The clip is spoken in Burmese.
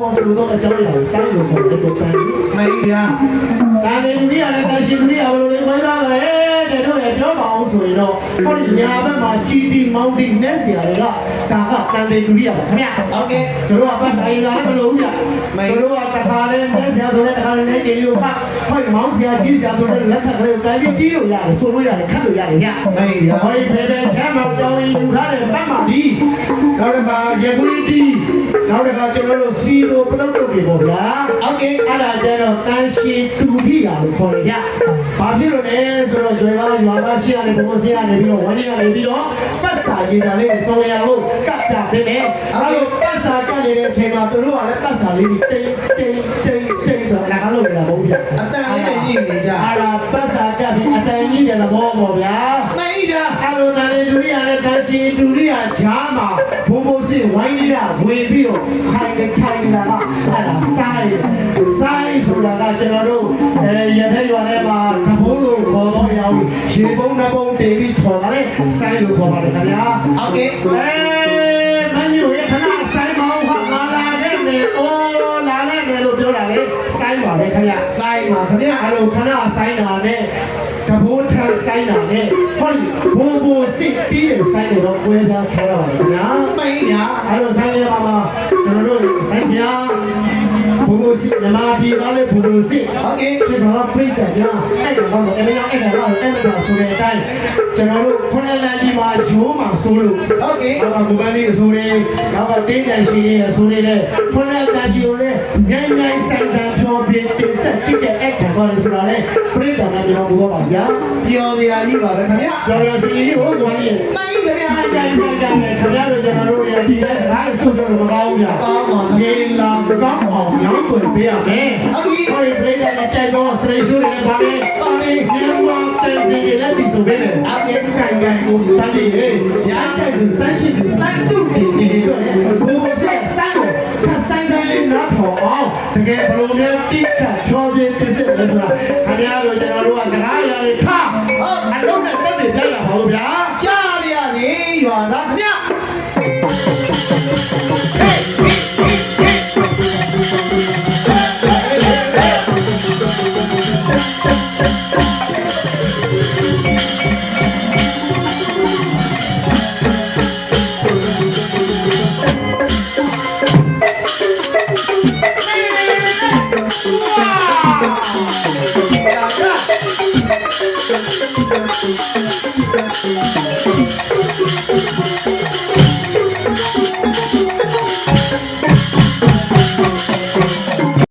我收到的教育三个口这个班，没呀，但是你啊，但是你啊，我回答嘞，这都是表毛水咯。我哋nhà bên mà chỉ đi mau đi nét xỉa嚟啦，但係但係你啊，係咪啊 OK， 佢話不使啦，個老人，佢話特下咧nét xỉa到咧，特下咧你幾要拍，開毛xỉa、紙xỉa到咧，လက်出佢要改變啲路呀，數路呀，看路呀嚟呀，沒呀，可以平平請冇教育要睇咧，不麻啲，然後咧嘛也會啲，然後咧嘛就攞西路不能做嘅噃呀。OK，အဲ့ဒါကျတော့တန်ရှင်းတူထိတာလို့ခေါ်တယ်ဗျ။ဘာဖြစ်လို့လဲဆိုတော့ရွာသားရှိရတယ်ဘုံစင်းရတယ်ပြီးတော့ဝင်းကနေပြီးတော့ပတ်စာရည်တာလေးကိုဆုံးရအောင်ကပ်ပြပေးမယ်။အဲ့လိုပတ်စာကပ်နေတဲ့အချိန်မှာသူတို့ကလည်းပတ်စာလေးတွေတိတ်ဆိုလာလို့ရတာမဟုတ်ဗျ။ အတန်လေးနဲ့ညှိနေကြ အဲ့ဒါပတ်စာကပ်ပြီးအတန်ကြီးတဲ့သဘောပေါ့ဗျာ။ 没呀， အဲ့လိုနာနေဒုရိယာနဲ့တန်ရှင်းဒုရိယာဂျားမှာဘုံစင်းဝိုင်းလေးကဝင်ပြီးတော့ခိုင်နေတာကအဲ့ဒါဆိုင်ဆိုတာကကျွန်တော်တို့ရတဲ့ရွာထဲမှာတဘုံးလို့ခေါ်တော့ရအောင်ရေပုံးနှပုံးတင်ပြီးထော်တာလေဆိုင်လို့ခေါ်ပါတယ်ခင်ဗျာ OK， မင်းတို့ရခဏဆိုင်မောင်းဟာလာတဲ့မယ်လာတဲ့မယ်လို့ပြောတာလေဆိုင်ပါပဲခင်ဗျာ ဆိုင်ပါခင်ဗျာ အဲ့လိုခဏဆိုင်တာနဲ့တဘိုးထန်ဆိုင်တာနဲ့ဟောဒီဘိုးစစ်တီးတဲ့ဆိုင်တွေတော့ပွဲပြားချရပါတယ်ခင်ဗျာ 没呀， အဲ့လိုဆိုင်တွေမှာကျွန်တော်တို့ဆိုင်စရာဘိုးစစ်မြမပြည်သားလေးဘိုးစစ် OK， ကျေးဇူးတော်ပြည့်တယ်ဗျာအဲ့ဒါတော့အဲ့ဒါအဲ့ဒါဆိုတဲ့အတိုင်းကျွန်တော်တို့ခုနှစ်လမ်းကြီးမှာရိုးမှာဆိုလို့ OK， နောက်ကဘူပန်းလေးအစိုးရနောက်ကတင်းတန်ရှိနေအစိုးရနဲ့ခုနှစ်လမ်းကြီးကိုလည်းမြိုင်ဆိုင်ဖြောပြတင်ဆက်ပြတဲ့အဲ့ဒါပါလို့ဆိုတာလေပြည့်တယ်ဗျာကျွန်တော်ပြောပါဗျာ ပြောစရာကြီးပါပဲခင်ဗျာ ကျော်ရစီဟိုကွာကြီး 没ခင်ဗျာ အဲ့တိုင်းနဲ့ခင်ဗျားတို့ကျွန်တော်တို့ရဒီတဲ့စကားဆိုတော့မကောင်းဘူးဗျာ ကောင်းပါ ရှင်းလာကောင်းအောင်ညောင်းပွင့်ပေးရမယ် ဟုတ်ပြီ ဟောဒီပြိတ္တာနဲ့ကြိုက်တော့စရိတ်ရှိုးတွေလည်းပါမယ် ပါပြီ မြန်မာပြည်စီတွေလည်းဒီဆိုပဲလေအပြေခိုင်ကိုတန်းတည်းရေစားကြိုက်လို့စိုက်ချစ်လို့စိုက်တူတွေတော့လေဘိုးဘိုးဆက်စိုက်ကိုခက်ဆိုင်ဆိုင်လေးနားထောင်အောင်တကယ်ဘလိုမျိုးတိကချောပြင်းတစ်စစ်လဲဆိုတာခင်ဗျားတို့ကျွန်တော်တို့ကစကားရည်ထားဟုတ်အလုံးနဲ့တက်တယ်ပြရပါလို့ဗျာ ကြားရစေရွာသားခင်ဗျာ Wow!